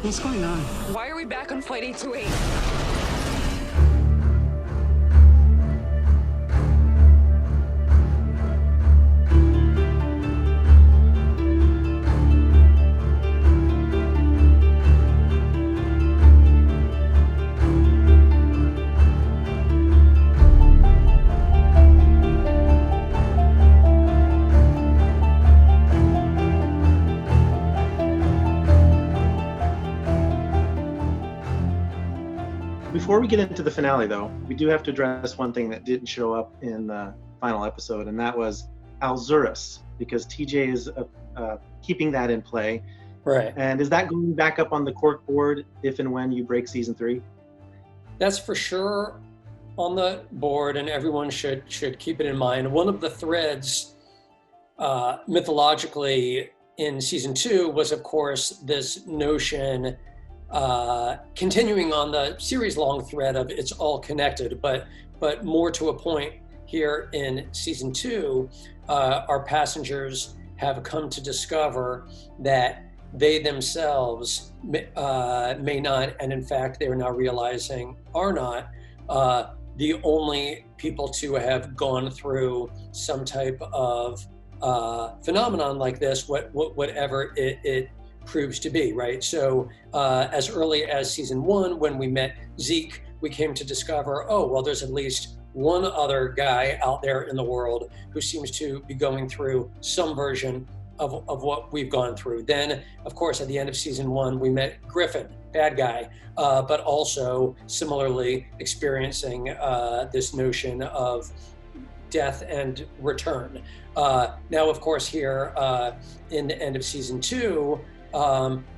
What's going on? Why are we back on Flight 828? Before we get into the finale, though, we do have to address one thing that didn't show up in the final episode, and that was Alzurus, because TJ is keeping that in play. Right. And is that going back up on the cork board if and when you break season 3? That's for sure on the board, and everyone should keep it in mind. One of the threads mythologically in season 2 was, of course, this notion, continuing on the series-long thread of it's all connected, but more to a point here in season 2, our passengers have come to discover that they themselves may not, and in fact they're now realizing are not, the only people to have gone through some type of phenomenon like this, whatever it proves to be, right? So as early as season 1, when we met Zeke, we came to discover, oh, well, there's at least one other guy out there in the world who seems to be going through some version of what we've gone through. Then, of course, at the end of season 1, we met Griffin, bad guy, but also similarly experiencing this notion of death and return. Now, of course, here in the end of season 2,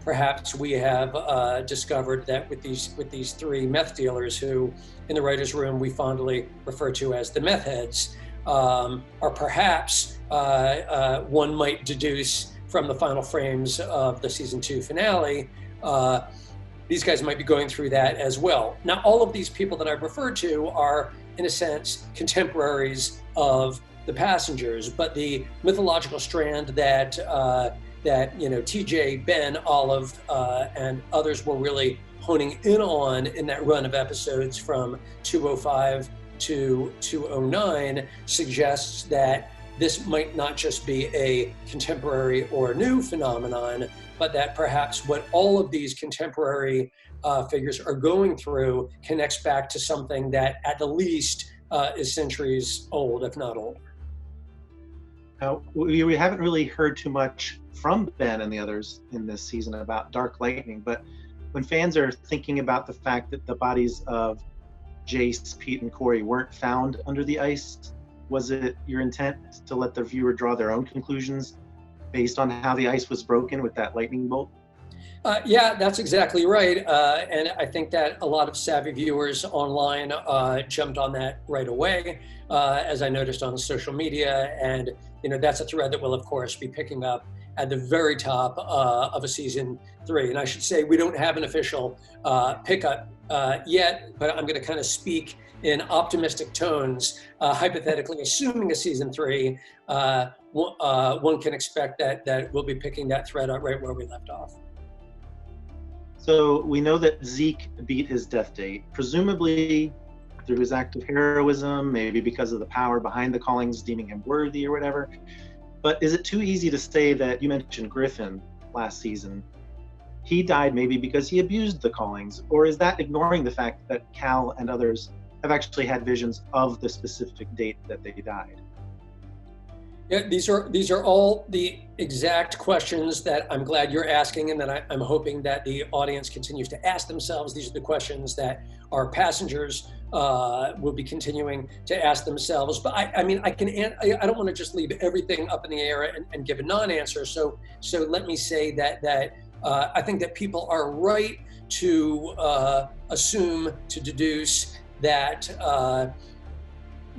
perhaps we have discovered that with these 3 meth dealers, who in the writer's room we fondly refer to as the meth heads, or perhaps one might deduce from the final frames of the season 2 finale, these guys might be going through that as well. Now, all of these people that I've referred to are, in a sense, contemporaries of the passengers, but the mythological strand that TJ, Ben, Olive, and others were really honing in on in that run of episodes from 205 to 209 suggests that this might not just be a contemporary or new phenomenon, but that perhaps what all of these contemporary figures are going through connects back to something that at the least is centuries old, if not older. Now, we haven't really heard too much from Ben and the others in this season about Dark Lightning, but when fans are thinking about the fact that the bodies of Jace, Pete, and Corey weren't found under the ice, was it your intent to let the viewer draw their own conclusions based on how the ice was broken with that lightning bolt? Yeah, that's exactly right. And I think that a lot of savvy viewers online jumped on that right away, as I noticed on social media. And, that's a thread that we'll, of course, be picking up at the very top of a season 3. And I should say, we don't have an official pickup yet, but I'm going to kind of speak in optimistic tones, hypothetically assuming a season 3, one can expect that we'll be picking that thread up right where we left off. So we know that Zeke beat his death date, presumably through his act of heroism, maybe because of the power behind the callings deeming him worthy or whatever. But is it too easy to say that, you mentioned Griffin last season, he died maybe because he abused the callings, or is that ignoring the fact that Cal and others have actually had visions of the specific date that they died? Yeah, these are all the exact questions that I'm glad you're asking, and that I'm hoping that the audience continues to ask themselves. These are the questions that our passengers will be continuing to ask themselves. But I don't want to just leave everything up in the air and give a non-answer. So let me say that I think that people are right to assume, to deduce that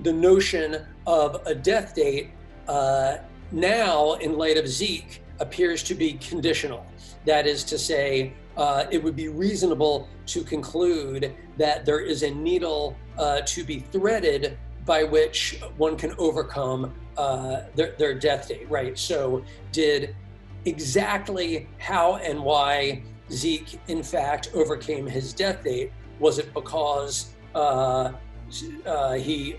the notion of a death date now, in light of Zeke, appears to be conditional. That is to say, it would be reasonable to conclude that there is a needle to be threaded by which one can overcome their death date, right? So did exactly how and why Zeke, in fact, overcame his death date? Was it because he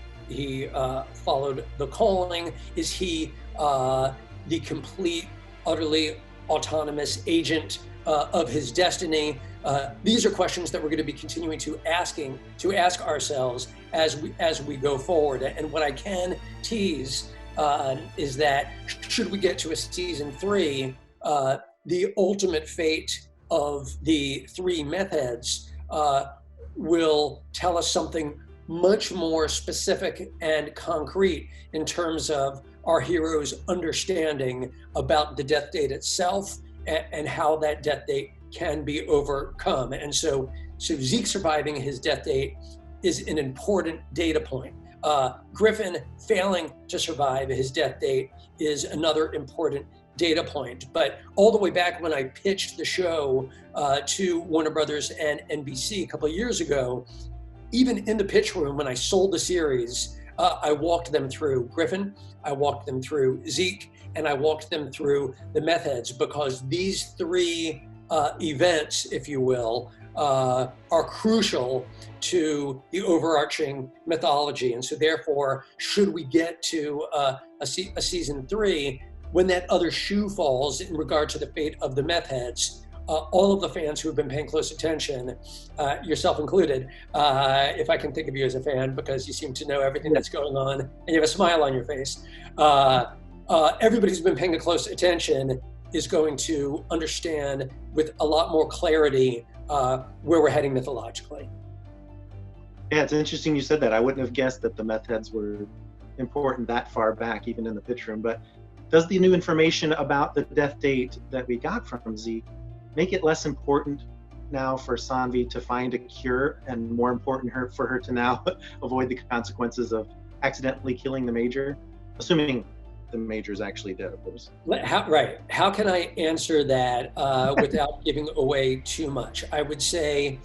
followed the calling? Is he the complete, utterly autonomous agent of his destiny? These are questions that we're going to be continuing to ask ourselves as we go forward. And what I can tease is that should we get to a season 3, the ultimate fate of the 3 meth heads will tell us something much more specific and concrete in terms of our hero's understanding about the death date itself and how that death date can be overcome. And so Zeke surviving his death date is an important data point. Griffin failing to survive his death date is another important data point. But all the way back when I pitched the show to Warner Brothers and NBC a couple of years ago, even in the pitch room when I sold the series, I walked them through Griffin, I walked them through Zeke, and I walked them through the meth heads, because these 3 events, if you will, are crucial to the overarching mythology. And so therefore, should we get to a season 3, when that other shoe falls in regard to the fate of the meth heads, all of the fans who have been paying close attention, yourself included, if I can think of you as a fan, because you seem to know everything that's going on and you have a smile on your face, everybody who's been paying close attention is going to understand with a lot more clarity where we're heading mythologically. Yeah, it's interesting you said that. I wouldn't have guessed that the meth heads were important that far back, even in the pitch room. But does the new information about the death date that we got from Zeke make it less important now for Sanvi to find a cure, and more important for her to now avoid the consequences of accidentally killing the Major? Assuming the Major is actually dead, of course. How can I answer that without giving away too much? I would say,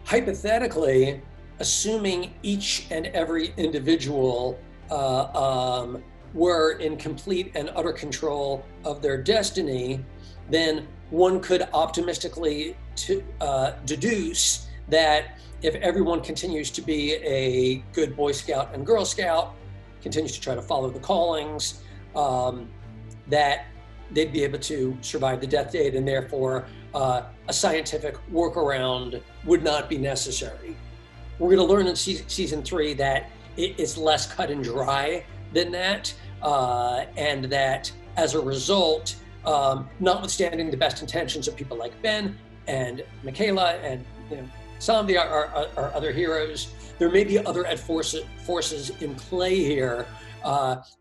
hypothetically, assuming each and every individual were in complete and utter control of their destiny, then one could optimistically deduce that if everyone continues to be a good Boy Scout and Girl Scout, continues to try to follow the callings, that they'd be able to survive the death date, and therefore a scientific workaround would not be necessary. We're going to learn in season 3 that it's less cut and dry than that, and that as a result, notwithstanding the best intentions of people like Ben and Michaela and Sanvi, our other heroes, there may be other forces in play here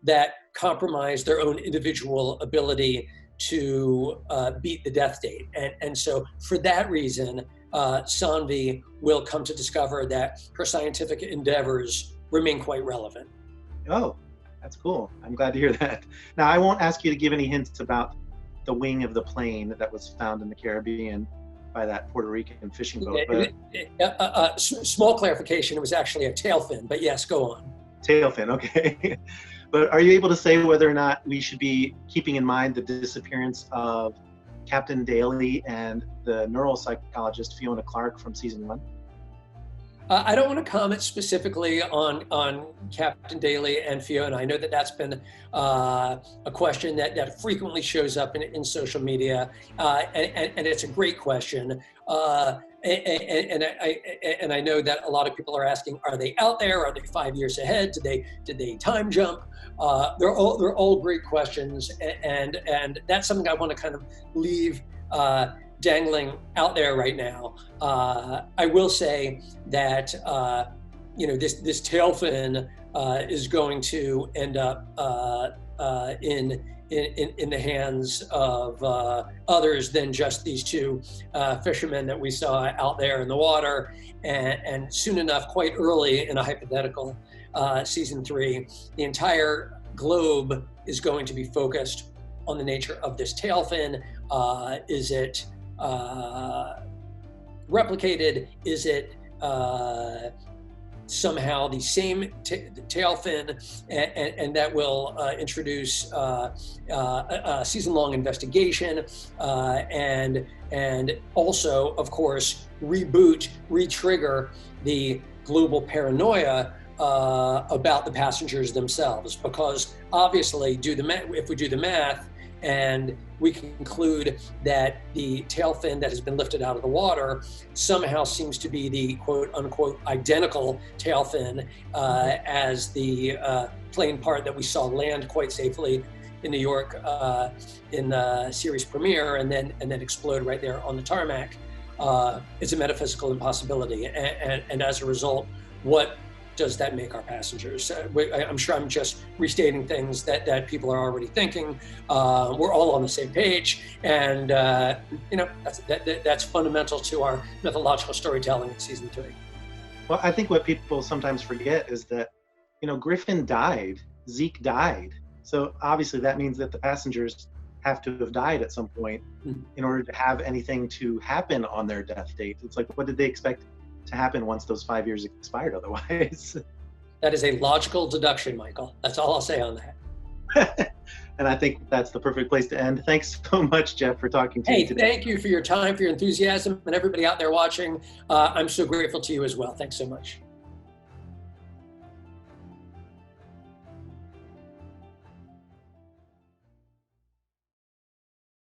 that compromise their own individual ability to beat the death date. And so for that reason, Sanvi will come to discover that her scientific endeavors remain quite relevant. Oh, that's cool. I'm glad to hear that. Now, I won't ask you to give any hints about the wing of the plane that was found in the Caribbean by that Puerto Rican fishing boat. But small clarification, it was actually a tail fin, but yes, go on. Tail fin, okay. But are you able to say whether or not we should be keeping in mind the disappearance of Captain Daly and the neuropsychologist Fiona Clark from season 1? I don't want to comment specifically on Captain Daly and Fiona. I know that that's been a question that frequently shows up in social media, and it's a great question. And I know that a lot of people are asking, are they out there? Are they 5 years ahead? Did they time jump? They're all great questions, and that's something I want to kind of leave dangling out there right now. I will say that this tail fin is going to end up in the hands of others than just these 2 fishermen that we saw out there in the water, and soon enough, quite early in a hypothetical season 3, the entire globe is going to be focused on the nature of this tail fin. Is it replicated? Is it somehow the same tail fin, and that will introduce a season-long investigation, and also, of course, re-trigger the global paranoia about the passengers themselves. Because obviously, if we do the math, and we conclude that the tail fin that has been lifted out of the water somehow seems to be the quote unquote identical tail fin as the plane part that we saw land quite safely in New York in the series premiere, and then explode right there on the tarmac. It's a metaphysical impossibility, and as a result, what does that make our passengers? I'm sure I'm just restating things that people are already thinking. We're all on the same page, and that's fundamental to our mythological storytelling in season 3. Well, I think what people sometimes forget is that, Griffin died, Zeke died. So obviously that means that the passengers have to have died at some point in order to have anything to happen on their death date. It's like, what did they expect to happen once those 5 years expired otherwise? That is a logical deduction, Michael. That's all I'll say on that. And I think that's the perfect place to end. Thanks so much, Jeff, for talking to me today. Thank you for your time, for your enthusiasm, and everybody out there watching. I'm so grateful to you as well. Thanks so much.